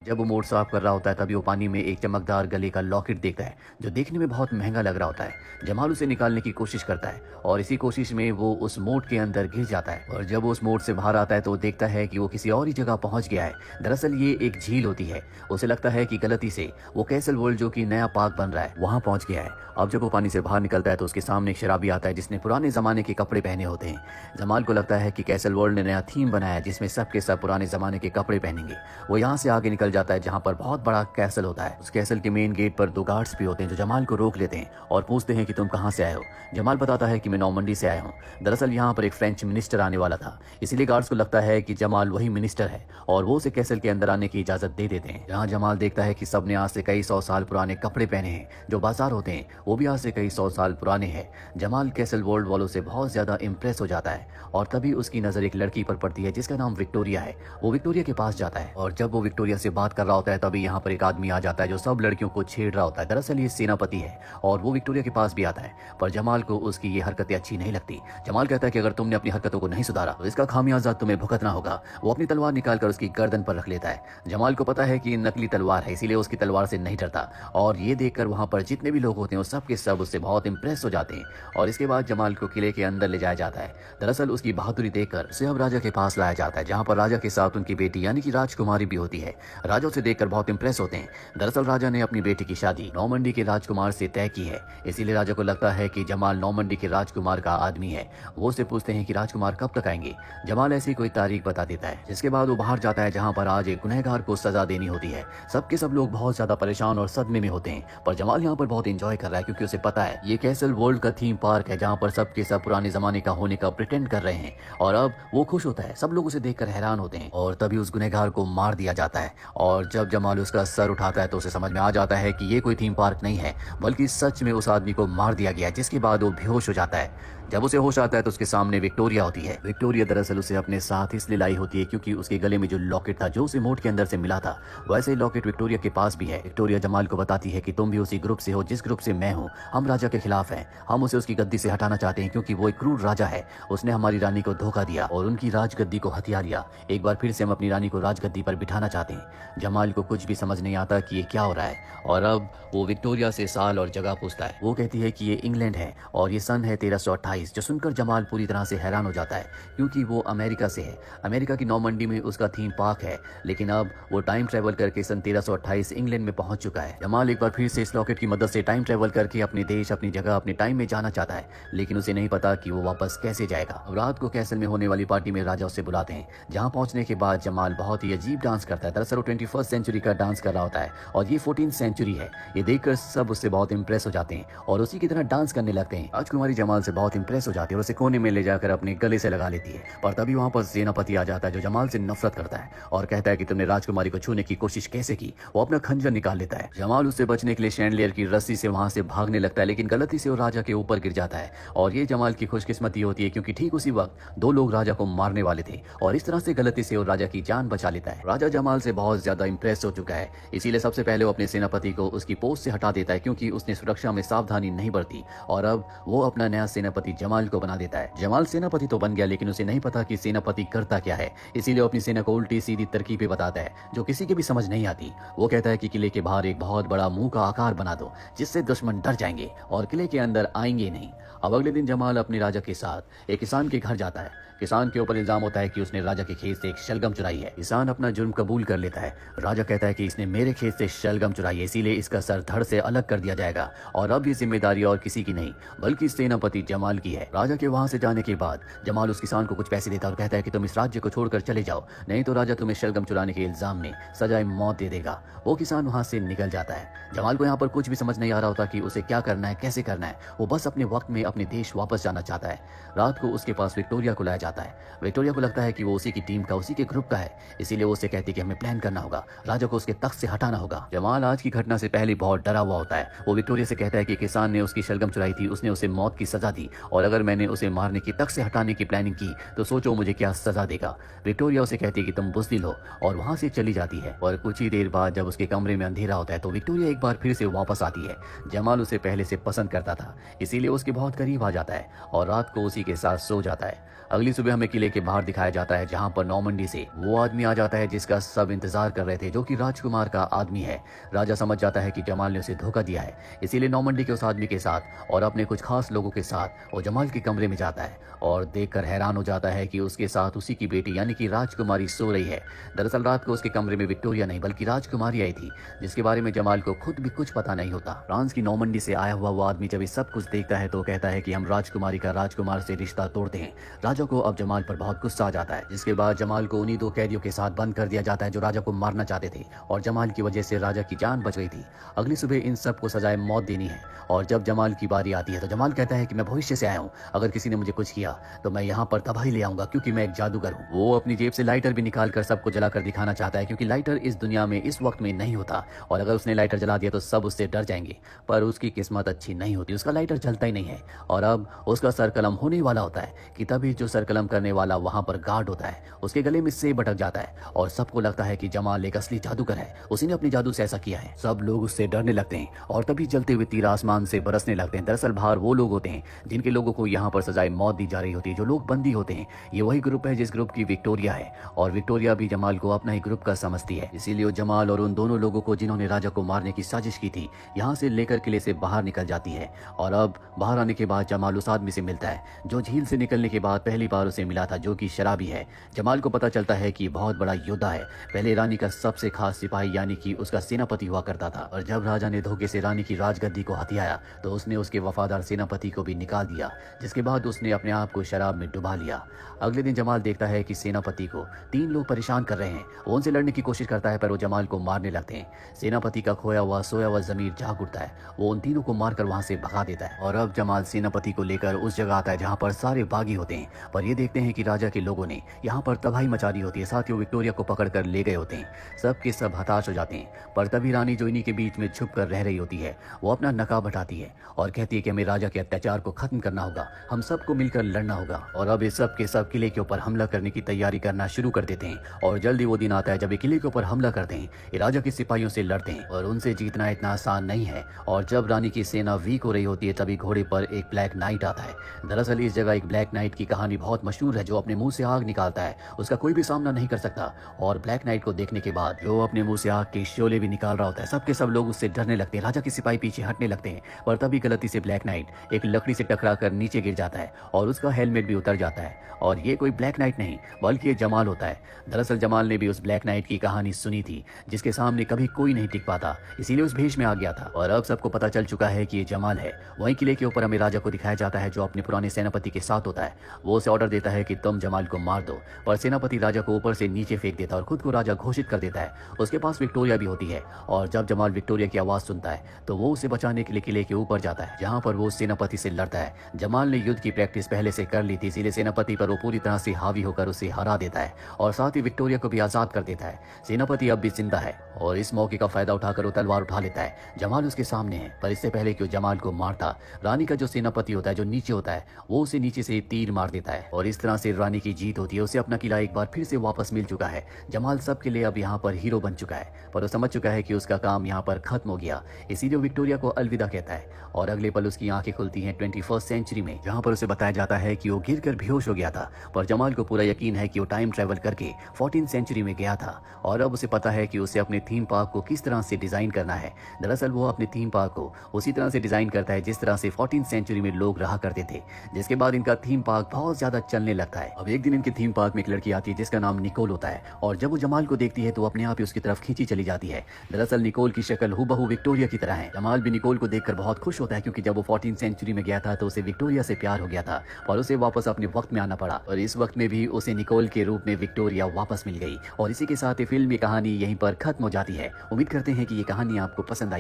जब वो मोड़ साफ कर रहा होता है तभी वो पानी में एक चमकदार गले का लॉकेट देखता है जो देखने में बहुत महंगा लग रहा होता है। जमाल उसे निकालने की कोशिश करता है और इसी कोशिश में वो उस मोड़ के अंदर गिर जाता है और जब वो उस मोड़ से बाहर आता है तो वो देखता है कि वो किसी और ही जगह पहुंच गया है। दरअसल ये एक झील होती है। उसे लगता है कि गलती से वो कैसल वर्ल्ड जो कि नया पार्क बन रहा है वहां पहुंच गया है। अब जब वो पानी से बाहर निकलता है तो उसके सामने एक शराबी आता है जिसने पुराने जमाने के कपड़े पहने होते हैं। जमाल को लगता है कि कैसल वर्ल्ड ने नया थीम बनाया है जिसमें सब के सब पुराने जमाने के कपड़े पहनेंगे। वो यहाँ से आगे निकल जाता है जहाँ पर बहुत बड़ा कैसल होता है। उस कैसल के मेन गेट पर 2 गार्ड्स भी होते हैं जो जमाल को रोक लेते हैं और पूछते हैं कि तुम कहाँ से आए हो। जमाल बताता है कि मैं नॉर्मंडी से आया हूँ। दरअसल यहाँ पर एक फ्रेंच मिनिस्टर आने वाला था, इसीलिए गार्ड्स को लगता है कि जमाल वही मिनिस्टर है और वो उसे कैसल के अंदर आने की इजाजत दे देते हैं। जहाँ जमाल देखता है कि सबने आज से कई 100 साल पुराने कपड़े पहने हैं। जो बाजार होते हैं वो भी आज से कई 100 साल पुराने हैं। जमाल कैसल वर्ल्ड वालों से बहुत ज्यादा इंप्रेस हो जाता है और तभी उसकी नजर एक लड़की पर पड़ती है जिसका नाम विक्टोरिया है। वो विक्टोरिया के पास जाता है और जब वो विक्टोरिया से बात कर रहा होता है तभी यहाँ पर एक आदमी आ जाता है जो सब लड़कियों को छेड़ रहा होता है। दरअसल ये सेनापति है और वो विक्टोरिया के पास भी आता है, पर जमाल को उसकी ये हरकतें अच्छी नहीं लगती। जमाल कहता है कि अगर तुमने अपनी हरकतों को नहीं सुधारा तो इसका खामियाजा तुम्हें भुगतना होगा। वो अपनी तलवार निकालकर उसकी गर्दन पर रख लेता है। जमाल को पता है कि ये नकली तलवार है, इसीलिए उसकी तलवार से नहीं डरता और ये देखकर वहां पर जितने भी लोग होते हैं वो सब के सब उससे बहुत इंप्रेस हो जाते हैं और इसके बाद जमाल को किले के अंदर ले जाया जाता है। दरअसल उसकी बहादुरी देखकर उसे अब राजा के पास लाया जाता है जहाँ पर राजा के साथ उनकी बेटी यानी कि राजकुमारी भी होती है। राजा उसे देखकर बहुत इंप्रेस होते हैं। दरअसल राजा ने अपनी बेटी की शादी नॉर्मंडी के राजकुमार से तय की है, इसीलिए राजा को लगता है कि जमाल नॉर्मंडी के राजकुमार का आदमी है। वो उससे पूछते हैं कि राजकुमार कब तक आएंगे। जमाल ऐसी कोई तारीख बता देता है जिसके बाद वो बाहर जाता है जहाँ पर आज एक गुनहगार को सजा देनी होती है। सबके सब लोग बहुत ज्यादा परेशान और सदमे में होते हैं, पर जमाल यहाँ पर बहुत एंजॉय कर रहा है क्योंकि उसे पता है ये कैसल वर्ल्ड का थीम पार्क है जहाँ पर सबके सब पुराने जमाने का होने का प्रिटेंड कर रहे हैं और अब वो खुश होता है। सब लोग उसे देखकर हैरान होते हैं और तभी उस गुनहगार को मार दिया जाता है और जब जमाल उसका सर उठाता है तो उसे समझ में आ जाता है कि ये कोई थीम पार्क नहीं है बल्कि सच में उस आदमी को मार दिया गया, जिसके बाद वो बेहोश हो जाता है। जब उसे होश आता है तो उसके सामने विक्टोरिया होती है। विक्टोरिया दरअसल उसे अपने साथ इसलिए लाई होती है क्योंकि उसके गले में जो लॉकेट था जो उसे मोड़ के अंदर से मिला था वैसे ही लॉकेट विक्टोरिया के पास भी है। विक्टोरिया जमाल को बताती है कि तुम भी उसी ग्रुप से हो जिस ग्रुप से मैं हूँ। हम राजा के खिलाफ हैं, हम उसे उसकी गद्दी से हटाना चाहते हैं क्योंकि वो एक क्रूर राजा है। उसने हमारी रानी को धोखा दिया और उनकी राजगद्दी को हथिया लिया। एक बार फिर से हम अपनी रानी को राजगद्दी पर बिठाना चाहते हैं। जमाल को कुछ भी समझ नहीं आता कि ये क्या हो रहा है और अब वो विक्टोरिया से साल और जगह पूछता है। वो कहती है कि ये इंग्लैंड है और ये सन है 1328। जो सुनकर जमाल पूरी तरह से हैरान हो जाता है क्योंकि वो अमेरिका से है। अमेरिका की नॉर्मंडी में उसका थीम पार्क है, लेकिन अब वो टाइम ट्रेवल करके सन 1328 इंग्लैंड में पहुंच चुका है। जमाल एक बार फिर से इस लॉकेट की मदद से टाइम ट्रेवल करके अपने देश, अपनी जगह, अपने टाइम में जाना चाहता है, लेकिन उसे नहीं पता कि वो वापस कैसे जाएगा। रात को कैसल में होने वाली पार्टी में राजा उसे बुलाते हैं, जहां पहुंचने के बाद जमाल बहुत ही अजीब डांस करता है। दरअसल वो 21st सेंचुरी का डांस कर रहा होता है और ये 14th सेंचुरी है। ये देखकर सब उससे बहुत इंप्रेस हो जाते हैं और उसी की तरह डांस करने लगते हैं। राजकुमारी जमाल से बहुत इंप्रेस हो जाती है और उसे कोने में ले जाकर अपने गले से लगा लेती है, पर तभी वहां पर सेनापति आ जाता है जो जमाल से नफरत करता है और कहता है कि तुमने राजकुमारी को छूने की कोशिश कैसे की। वो अपना खंजर निकाल लेता है। जमाल उससे बचने के लिए शैंडलियर की रस्सी से वहां से भागने लगता है, लेकिन गलती से वो राजा के ऊपर गिर जाता है और ये जमाल की खुशकिस्मती होती है क्योंकि ठीक उसी वक्त 2 लोग राजा को मारने वाले थे और इस तरह से गलती से वो राजा की जान बचा लेता है। राजा जमाल से बहुत ज्यादा इंप्रेस हो चुका है, इसीलिए सबसे पहले वो अपने सेनापति को उसकी पोस्ट से हटा देता है क्योंकि उसने सुरक्षा में सावधानी नहीं बरती और अब वो अपना नया सेनापति जमाल को बना देता है। जमाल सेनापति तो बन गया, लेकिन उसे नहीं पता कि सेनापति करता क्या है, इसीलिए वो अपनी सेना को उल्टी सीधी तरकीबें बताता है जो किसी के भी समझ नहीं आती। वो कहता है कि किले के बाहर एक बहुत बड़ा मुंह का आकार बना दो जिससे दुश्मन डर जाएंगे और किले के अंदर आएंगे नहीं। अब अगले दिन जमाल अपने राजा के साथ एक किसान के घर जाता है। किसान के ऊपर इल्जाम होता है कि उसने राजा के खेत से एक शलगम चुराई है। किसान अपना जुर्म कबूल कर लेता है। राजा कहता है कि इसने मेरे खेत से शलगम चुराई है, इसीलिए इसका सर धड़ से अलग कर दिया जाएगा और अब ये जिम्मेदारी और किसी की नहीं बल्कि सेनापति जमाल की है। राजा के वहां से जाने के बाद जमाल उस किसान को कुछ पैसे देता है और कहता है कि तुम इस राज्य को छोड़कर चले जाओ, नहीं तो राजा तुम्हें शलगम चुराने के इल्जाम में सजाए मौत दे देगा। वो किसान वहां से निकल जाता है। जमाल को यहाँ पर कुछ भी समझ नहीं आ रहा होता कि उसे क्या करना है, कैसे करना है। वो बस अपने वक्त में अपने देश वापस जाना चाहता है। रात को उसके पास विक्टोरिया को लाया जाता है। विक्टोरिया को लगता है कि वो उसी की टीम का, उसी के ग्रुप का है, इसीलिए वो उसे कहती है कि हमें प्लान करना होगा, राजा को उसके तख्त से हटाना होगा। जमाल आज की घटना से पहले बहुत डरा हुआ होता है। वो विक्टोरिया से कहता है कि किसान ने उसकी शलगम चुराई थी, उसने उसे मौत की सजा दी और अगर मैंने उसे मारने की, तख्त से हटाने की प्लानिंग की तो सोचो मुझे क्या सजा देगा। विक्टोरिया उसे कहती है कि तुम बुज़दिल हो और वहां से चली जाती है। और कुछ ही देर बाद जब उसके कमरे में अंधेरा होता है तो विक्टोरिया एक बार फिर से वापस आती है। जमाल उसे पहले से पसंद करता था, इसीलिए उसके बहुत करीब आ जाता है और रात को उसी के साथ सो जाता है। अगली सुबह हमें किले के बाहर दिखाया जाता है जहां पर नॉर्मंडी से वो आदमी आ जाता है जिसका सब इंतजार कर रहे थे जो कि राजकुमार का आदमी है। राजा समझ जाता है कि जमाल ने उसे धोखा दिया है, इसीलिए नॉर्मंडी के उस आदमी के साथ और अपने कुछ खास लोगों के साथ वो जमाल के कमरे में जाता है और देखकर हैरान हो जाता है कि उसके साथ उसी की बेटी यानी कि राजकुमारी सो रही है। दरअसल रात को उसके कमरे में विक्टोरिया नहीं बल्कि राजकुमारी आई थी, जिसके बारे में जमाल को खुद भी कुछ पता नहीं होता। फ्रांस की नॉर्मंडी से आया हुआ वो आदमी जब ये सब कुछ देखता है तो कहता है कि हम राजकुमारी का राजकुमार से रिश्ता तोड़ते हैं। राजा को अब जमाल पर बहुत गुस्सा आ जाता है, जिसके बाद जमाल को उन्हीं 2 कैदियों के साथ बंद कर दिया जाता है जो राजा को मारना चाहते थे और जमाल की वजह से राजा की जान बच गई थी। अगली सुबह इन सबको सजाए मौत देनी है और जब जमाल की बारी आती है तो जमाल कहता है कि मैं भविष्य से आया हूँ, अगर किसी ने मुझे कुछ किया तो मैं यहाँ पर तबाही ले आऊंगा क्योंकि मैं एक जादूगर हूँ। वो अपनी जेब से लाइटर भी निकाल कर सबको जलाकर दिखाना चाहता है क्योंकि लाइटर इस दुनिया में इस वक्त में नहीं होता और अगर उसने लाइटर जला दिया तो सब उससे डर जाएंगे। पर उसकी किस्मत अच्छी नहीं होती, उसका लाइटर जलता ही नहीं है और अब उसका सर कलम होने वाला होता है कि तभी जो सर कलम करने वाला वहां पर गार्ड होता है, उसके गले में सेब अटक जाता है और सबको लगता है कि जमाल एक असली जादूगर है, उसी ने अपने जादू से ऐसा किया है। सब लोग उससे डरने लगते हैं और तभी जलते हुए तीर आसमान से बरसने लगते हैं। दरअसल बाहर वो लोग होते हैं जिनके लोगों को यहाँ पर सजाए मौत दी जा रही होती है, जो लोग बंदी होते हैं। ये वही ग्रुप है जिस ग्रुप की विक्टोरिया है और विक्टोरिया भी जमाल को अपना ही ग्रुप का समझती है, इसीलिए वो जमाल और उन दोनों लोगों को जिन्होंने राजा को मारने की साजिश की थी यहाँ से लेकर किले से बाहर निकल जाती है। और अब बाहर आने के बाद जमाल उस आदमी से मिलता है जो झील से निकलने के बाद पहली बार उसे मिला था, जो कि शराबी है। जमाल को पता चलता है कि बहुत बड़ा योद्धा है, पहले रानी का सबसे खास सिपाही यानी कि उसका सेनापति हुआ करता था और जब राजा ने धोखे से रानी की राजगद्दी को हथियाया तो उसने उसके वफादार सेनापति को भी निकाल दिया, जिसके बाद उसने अपने आप को शराब में डुबा लिया। अगले दिन जमाल देखता है कि सेनापति को 3 लोग परेशान कर रहे हैं। वो उनसे लड़ने की कोशिश करता है पर वो जमाल को मारने लगते हैं। सेनापति का खोया हुआ सोया हुआ जमीर जाग उठता है, वो उन तीनों को मारकर वहां से भगा देता है और अब जमाल सेनापति को लेकर उस जगह आता है जहां पर सारे बागी होते हैं। पर ये देखते हैं कि राजा के लोगों ने यहाँ पर तबाही मचा दी होती है, साथ ही वो विक्टोरिया को पकड़ कर ले गए होते हैं। सब के सब हताश हो जाते हैं पर तभी रानी जो इन्हीं के बीच में छुप कर रह रही होती है वो अपना नकाब हटाती है और कहती है कि हमें राजा के अत्याचार को खत्म करना होगा, हम सबको मिलकर लड़ना होगा। और अब इस सब के सब किले के ऊपर हमला करने की तैयारी करना शुरू कर देते हैं और जल्दी वो दिन आता है जब ये किले के ऊपर हमला करते हैं। ये राजा के सिपाहियों से लड़ते हैं और उनसे जीतना इतना आसान नहीं है और जब रानी की सेना वीक हो रही होती है तभी घोड़े पर एक ब्लैक नाइट आता है। दरअसल इस जगह एक ब्लैक नाइट की कहानी बहुत मशहूर है जो अपने मुंह से आग निकालता है, उसका कोई भी सामना नहीं कर सकता और ब्लैक नाइट को देखने के बाद जो अपने मुंह से आग के शोले भी निकाल रहा होता है, सबके सब लोग उससे डरने लगते हैं। राजा के सिपाही पीछे हटने लगते हैं पर तभी गलती से ब्लैक नाइट एक लकड़ी से टकरा कर नीचे गिर जाता है और उसका हेलमेट भी उतर जाता है और ये कोई ब्लैक नाइट नहीं बल्कि ये जमाल होता है। दरअसल जमाल ने भी उस ब्लैक नाइट की कहानी सुनी थी जिसके सामने कभी कोई नहीं टिक पाता, इसीलिए उस भेष में आ गया था और अब सबको पता चल चुका है कि ये जमाल है। वहीं किले के ऊपर हमें राजा को दिखाया जाता है जो अपने पुराने सेनापति के साथ होता है। वो उसे ऑर्डर देता है कि तुम जमाल को मार दो, पर सेनापति राजा को ऊपर से नीचे फेंक देता है और खुद को राजा घोषित कर देता है। उसके पास विक्टोरिया भी होती है और जब जमाल विक्टोरिया की आवाज सुनता है तो वो उसे बचाने के लिए किले के ऊपर जाता है जहाँ पर वो सेनापति से लड़ता है। जमाल ने युद्ध की प्रैक्टिस पहले से कर ली थी, इसीलिए सेनापति पर वो पूरी तरह से हावी होकर उसे हरा देता है और साथ ही विक्टोरिया को भी आजाद कर देता है। सेनापति अब भी जिंदा है और इस मौके का फायदा उठाकर वो तलवार उठा लेता है। जमाल उसके सामने है पर इससे पहले कि वो जमाल को मारता, रानी का जो सेनापति होता है जो नीचे होता है वो उसे नीचे से तीर मार देता है और इस तरह से रानी की जीत होती है। उसे अपना किला एक बार फिर से वापस मिल चुका है। जमाल सबके लिए अब यहाँ पर हीरो बन चुका है पर वो समझ चुका है कि उसका काम यहाँ पर खत्म हो गया, इसीलिए विक्टोरिया को अलविदा कहता है और अगले पल उसकी आंखें खुलती हैं 21st सेंचुरी में, जहाँ पर उसे बताया जाता है कि वो गिरकर बेहोश हो गया था। पर जमाल को पूरा यकीन है कि वो टाइम ट्रेवल करके 14th सेंचुरी में गया था और अब उसे पता है कि उसे अपने थीम पार्क को किस तरह से डिजाइन करना है। दरअसल वो अपने थीम पार्क को उसी तरह से डिजाइन करता है जिस तरह से 14th सेंचुरी में लोग रहा करते थे, जिसके बाद इनका थीम पार्क बहुत ज्यादा चलने लगता है। अब एक दिन इनके थीम पार्क में एक लड़की आती है जिसका नाम निकोल होता है और जब वो जमाल को देखती है तो अपने आप ही उसकी तरफ खींची चली जाती है। दरअसल निकोल की शक्ल हूबहू विक्टोरिया की तरह है। जमाल भी निकोल को देखकर बहुत खुश होता है क्योंकि जब वो 14th सेंचुरी में गया था तो उसे विक्टोरिया से प्यार हो गया था और उसे वापस अपने वक्त में आना पड़ा और इस वक्त में भी उसे निकोल के रूप में विक्टोरिया वापस मिल गई। और इसी के साथ ये फिल्म की कहानी यहीं पर खत्म हो जाती है। उम्मीद करते हैं कि ये कहानी आपको पसंद आई।